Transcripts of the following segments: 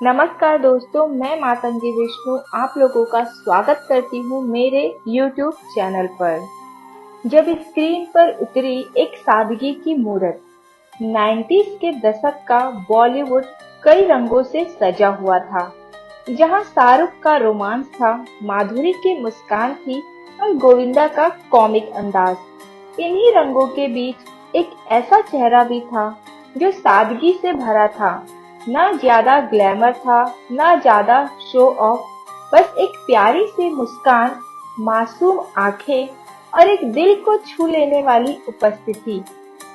नमस्कार दोस्तों, मैं मातंगी विष्णु आप लोगों का स्वागत करती हूँ मेरे YouTube चैनल पर। जब स्क्रीन पर उतरी एक सादगी की मूरत, 90s के दशक का बॉलीवुड कई रंगों से सजा हुआ था। जहाँ शाहरुख का रोमांस था, माधुरी की मुस्कान थी और गोविंदा का कॉमिक अंदाज। इन्हीं रंगों के बीच एक ऐसा चेहरा भी था जो सादगी से भरा था। ना ज्यादा ग्लैमर था, ना ज्यादा शो ऑफ, बस एक प्यारी सी मुस्कान, मासूम आंखें और एक दिल को छू लेने वाली उपस्थिति।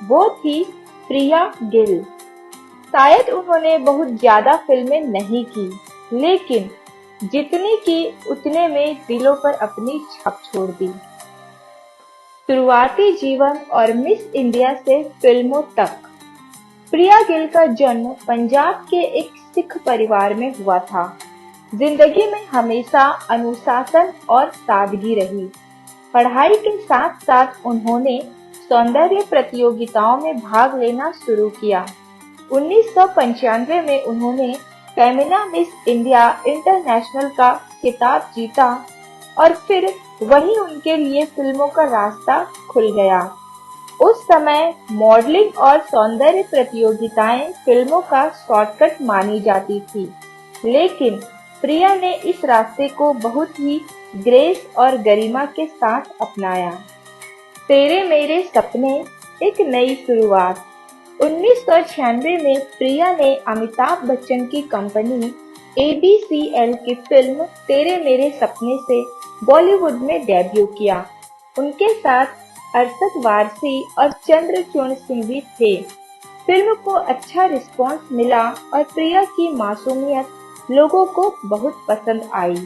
वो थी प्रिया गिल। शायद उन्होंने बहुत ज्यादा फिल्में नहीं की, लेकिन जितनी की उतने में दिलों पर अपनी छाप छोड़ दी। शुरुआती जीवन और मिस इंडिया से फिल्मों तक, प्रिया गिल का जन्म पंजाब के एक सिख परिवार में हुआ था। जिंदगी में हमेशा अनुशासन और सादगी रही। पढ़ाई के साथ साथ उन्होंने सौंदर्य प्रतियोगिताओं में भाग लेना शुरू किया। 1995 में उन्होंने फेमिना मिस इंडिया इंटरनेशनल का खिताब जीता और फिर वहीं उनके लिए फिल्मों का रास्ता खुल गया। उस समय मॉडलिंग और सौंदर्य प्रतियोगिताएं फिल्मों का शॉर्टकट मानी जाती थी, लेकिन प्रिया ने इस रास्ते को बहुत ही ग्रेस और गरिमा के साथ अपनाया। तेरे मेरे सपने, एक नई शुरुआत। 1996 में प्रिया ने अमिताभ बच्चन की कंपनी ABCL की फिल्म तेरे मेरे सपने से बॉलीवुड में डेब्यू किया। उनके साथ अरशद वारसी और चंद्रचूड़ सिंह भी थे। फिल्म को अच्छा रिस्पांस मिला और प्रिया की मासूमियत लोगों को बहुत पसंद आई।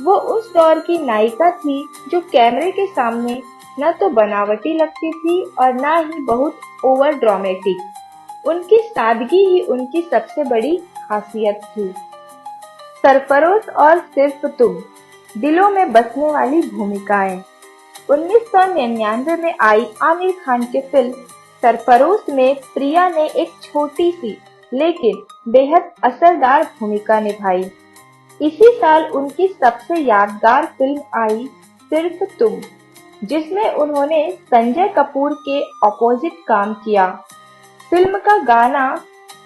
वो उस दौर की नायिका थी जो कैमरे के सामने न तो बनावटी लगती थी और न ही बहुत ओवर ड्रामेटिक। उनकी सादगी ही उनकी सबसे बड़ी खासियत थी। सरफरोश और सिर्फ तुम, दिलों में बसने वाली भूमिकाएं। 1999 में आई आमिर खान की फिल्म सरफरोश में प्रिया ने एक छोटी सी लेकिन बेहद असरदार भूमिका निभाई। इसी साल उनकी सबसे यादगार फिल्म आई सिर्फ तुम, जिसमें उन्होंने संजय कपूर के अपोजिट काम किया। फिल्म का गाना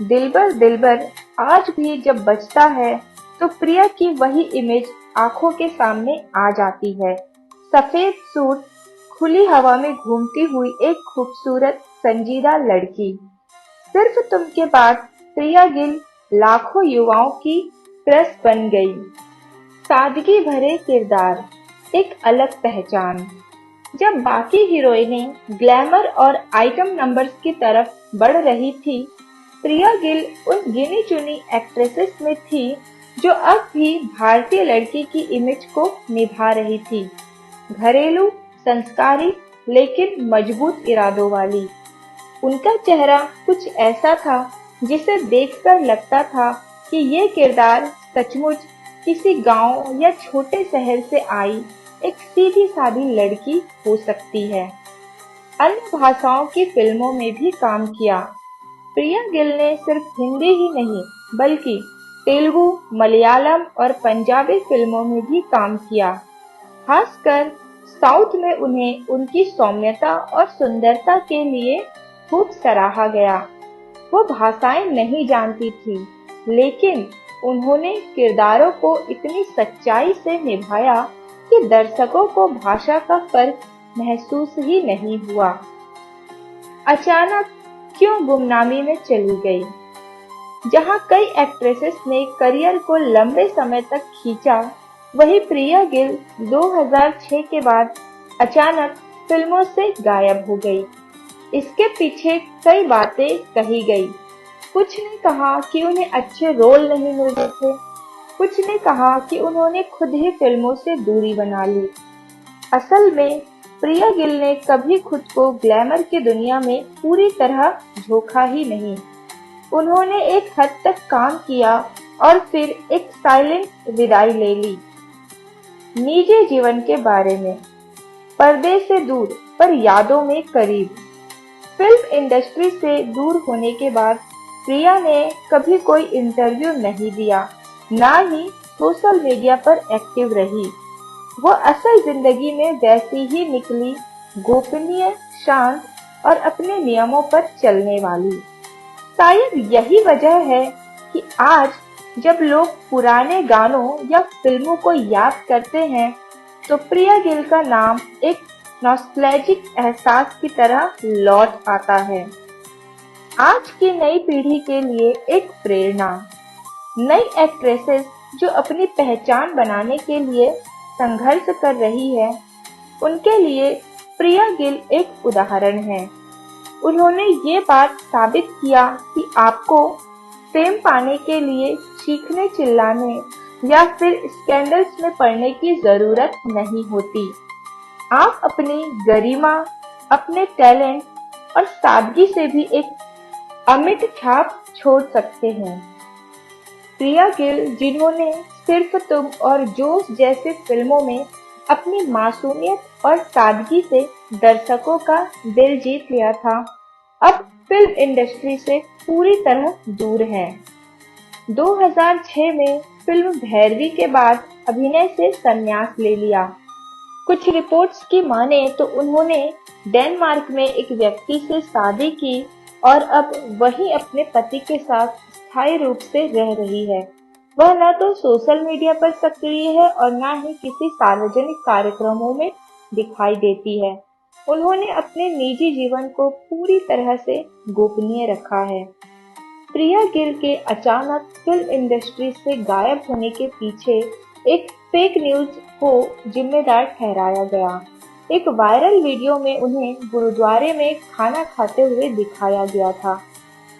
दिलबर दिलबर आज भी जब बजता है तो प्रिया की वही इमेज आंखों के सामने आ जाती है। सफेद सूट, खुली हवा में घूमती हुई एक खूबसूरत संजीदा लड़की। सिर्फ तुम के बाद प्रिया गिल लाखों युवाओं की क्रश बन गई। सादगी भरे किरदार, एक अलग पहचान। जब बाकी हीरोइनें ग्लैमर और आइटम नंबर्स की तरफ बढ़ रही थी, प्रिया गिल उन गिनी चुनी एक्ट्रेसेस में थी जो अब भी भारतीय लड़की की इमेज को निभा रही थी। घरेलू, संस्कारी लेकिन मजबूत इरादों वाली। उनका चेहरा कुछ ऐसा था जिसे देखकर लगता था कि ये किरदार सचमुच किसी गांव या छोटे शहर से आई एक सीधी सादी लड़की हो सकती है। अन्य भाषाओं की फिल्मों में भी काम किया। प्रिया गिल ने सिर्फ हिंदी ही नहीं बल्कि तेलुगु, मलयालम और पंजाबी फिल्मों में भी काम किया। खासकर साउथ में उन्हें उनकी सौम्यता और सुंदरता के लिए खूब सराहा गया। वो भाषाएं नहीं जानती थी, लेकिन उन्होंने किरदारों को इतनी सच्चाई से निभाया कि दर्शकों को भाषा का फर्क महसूस ही नहीं हुआ। अचानक क्यों गुमनामी में चली गई? जहां कई एक्ट्रेसेस ने करियर को लंबे समय तक खींचा, वही प्रिया गिल 2006 के बाद अचानक फिल्मों से गायब हो गई। इसके पीछे कई बातें कही गई। कुछ ने कहा कि उन्हें अच्छे रोल नहीं मिल रहे थे, कुछ ने कहा कि उन्होंने खुद ही फिल्मों से दूरी बना ली। असल में प्रिया गिल ने कभी खुद को ग्लैमर की दुनिया में पूरी तरह झोंका ही नहीं। उन्होंने एक हद तक काम किया और फिर एक साइलेंट विदाई ले ली। निजी जीवन के बारे में, पर्दे से दूर पर यादों में करीब। फिल्म इंडस्ट्री से दूर होने के बाद प्रिया ने कभी कोई इंटरव्यू नहीं दिया, ना ही सोशल मीडिया पर एक्टिव रही। वो असल जिंदगी में वैसी ही निकली, गोपनीय, शांत और अपने नियमों पर चलने वाली। शायद यही वजह है कि आज जब लोग पुराने गानों या फिल्मों को याद करते हैं, तो प्रिया गिल का नाम एक नॉस्टैल्जिक एहसास की तरह लौट आता है। आज की नई पीढ़ी के लिए एक प्रेरणा। नई एक्ट्रेसेस जो अपनी पहचान बनाने के लिए संघर्ष कर रही है, उनके लिए प्रिया गिल एक उदाहरण है। उन्होंने ये बात साबित किया कि आपको फेम पाने के लिए चीखने चिल्लाने या फिर स्कैंडल्स में पड़ने की जरूरत नहीं होती। आप अपनी गरिमा, अपने टैलेंट और सादगी से भी एक अमिट छाप छोड़ सकते हैं। प्रिया गिल, जिन्होंने सिर्फ तुम और जोश जैसे फिल्मों में अपनी मासूमियत और सादगी से दर्शकों का दिल जीत लिया था, अब फिल्म इंडस्ट्री से पूरी तरह दूर हैं। 2006 में फिल्म भैरवी के बाद अभिनय से संन्यास ले लिया। कुछ रिपोर्ट्स की माने तो उन्होंने डेनमार्क में एक व्यक्ति से शादी की और अब वही अपने पति के साथ स्थायी रूप से रह रही है। वह न तो सोशल मीडिया पर सक्रिय है और न ही किसी सार्वजनिक कार्यक्रमों में दिखाई देती है। उन्होंने अपने निजी जीवन को पूरी तरह से गोपनीय रखा है। प्रिया गिल के अचानक फिल्म इंडस्ट्री से गायब होने के पीछे एक फेक न्यूज को जिम्मेदार ठहराया गया। एक वायरल वीडियो में उन्हें गुरुद्वारे में खाना खाते हुए दिखाया गया था,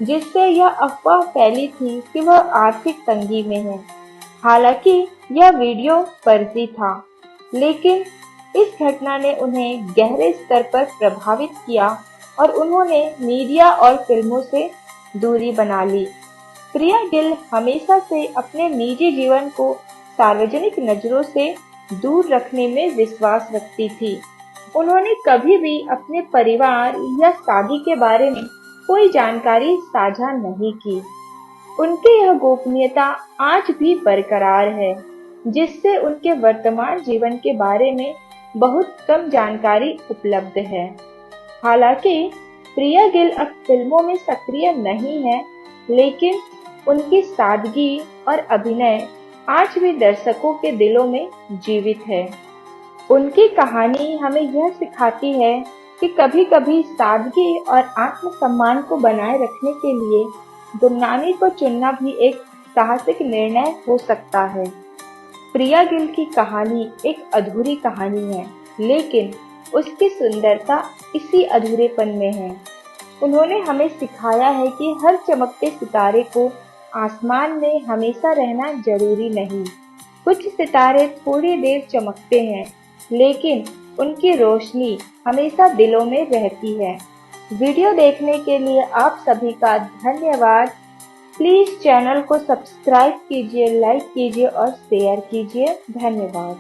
जिससे यह अफवाह फैली थी कि वह आर्थिक तंगी में है। हालांकि यह वीडियो फर्जी था, लेकिन इस घटना ने उन्हें गहरे स्तर पर प्रभावित किया और उन्होंने मीडिया और फिल्मों से दूरी बना ली। प्रिया गिल हमेशा से अपने निजी जीवन को सार्वजनिक नजरों से दूर रखने में विश्वास रखती थी। उन्होंने कभी भी अपने परिवार या शादी के बारे में कोई जानकारी साझा नहीं की। उनकी यह गोपनीयता आज भी बरकरार है, जिससे उनके वर्तमान जीवन के बारे में बहुत कम जानकारी उपलब्ध है। हालांकि प्रिया गिल अब फिल्मों में सक्रिय नहीं है, लेकिन उनकी सादगी और अभिनय आज भी दर्शकों के दिलों में जीवित है। उनकी कहानी हमें यह सिखाती है कि कभी-कभी सादगी और आत्मसम्मान को बनाए रखने के लिए गुमनामी को चुनना भी एक साहसिक निर्णय हो सकता है। प्रिया गिल की कहानी एक अधूरी कहानी है, लेकिन उसकी सुंदरता इसी अधूरेपन में है। उन्होंने हमें सिखाया है कि हर चमकते सितारे को आसमान में हमेशा रहना जरूरी नहीं। कुछ सितारे थोड़ी देर चमकते हैं, लेकिन उनकी रोशनी हमेशा दिलों में रहती है। वीडियो देखने के लिए आप सभी का धन्यवाद। प्लीज चैनल को सब्सक्राइब कीजिए, लाइक कीजिए और शेयर कीजिए। धन्यवाद।